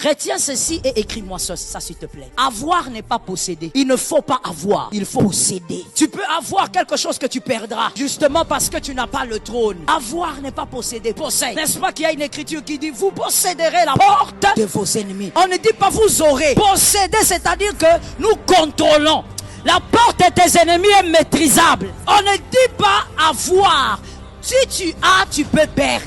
Retiens ceci et écris-moi ça s'il te plaît. Avoir n'est pas posséder. Il ne faut pas avoir, il faut posséder. Tu peux avoir quelque chose que tu perdras, justement parce que tu n'as pas le trône. Avoir n'est pas posséder, possède. N'est-ce pas qu'il y a une écriture qui dit, vous posséderez la porte de vos ennemis. On ne dit pas vous aurez. Posséder, c'est-à-dire que nous contrôlons. La porte de tes ennemis est maîtrisable. On ne dit pas avoir. Si tu as, tu peux perdre.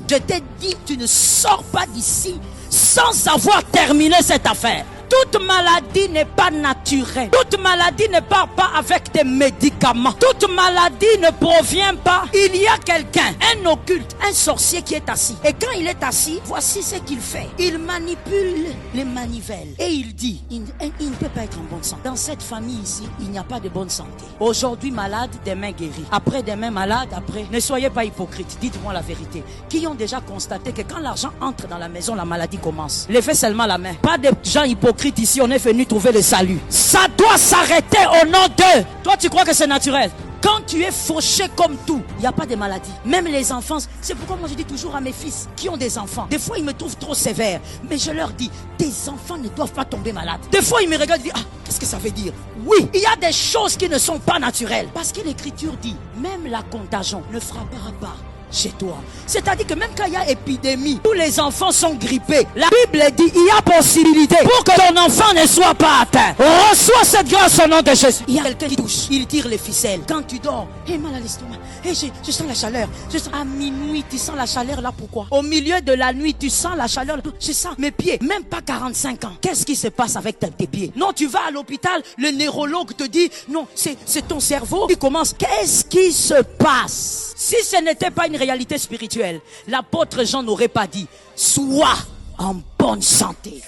Je t'ai dit, tu ne sors pas d'ici sans avoir terminé cette affaire. Toute maladie n'est pas naturelle. Toute maladie ne part pas avec des médicaments. Toute maladie ne provient pas. Il y a quelqu'un, un occulte, un sorcier qui est assis. Et quand il est assis, voici ce qu'il fait. Il manipule les manivelles. Et il dit, il ne peut pas être en bonne santé. Dans cette famille ici, il n'y a pas de bonne santé. Aujourd'hui malade, demain guéri. Après demain malade, après. Ne soyez pas hypocrite. Dites-moi la vérité. Qui ont déjà constaté que quand l'argent entre dans la maison, la maladie commence. Levez seulement la main. Pas de gens hypocrites. Ici, on est venu trouver le salut. Ça doit s'arrêter au nom d'eux. Toi, tu crois que c'est naturel? Quand tu es fauché comme tout, il n'y a pas de maladie. Même les enfants, c'est pourquoi moi je dis toujours à mes fils qui ont des enfants. Des fois, ils me trouvent trop sévère. Mais je leur dis, tes enfants ne doivent pas tomber malades. Des fois, ils me regardent et disent, ah, qu'est-ce que ça veut dire? Oui, il y a des choses qui ne sont pas naturelles. Parce que l'écriture dit, même la contagion ne frappera pas chez toi. C'est-à-dire que même quand il y a épidémie, tous les enfants sont grippés. La Bible dit, il y a possibilité pour que ton enfant ne soit pas atteint. Reçois cette grâce au nom de Jésus. Il y a quelqu'un qui touche, il tire les ficelles. Quand tu dors, mal à l'estomac, je sens la chaleur. À minuit, tu sens la chaleur là, pourquoi? Au milieu de la nuit, tu sens la chaleur. Je sens mes pieds, même pas 45 ans. Qu'est-ce qui se passe avec tes pieds? Non, tu vas à l'hôpital, le neurologue te dit, non, c'est ton cerveau qui commence. Qu'est-ce qui se passe? Si ce n'était pas une réalité spirituelle, l'apôtre Jean n'aurait pas dit, sois en bonne santé.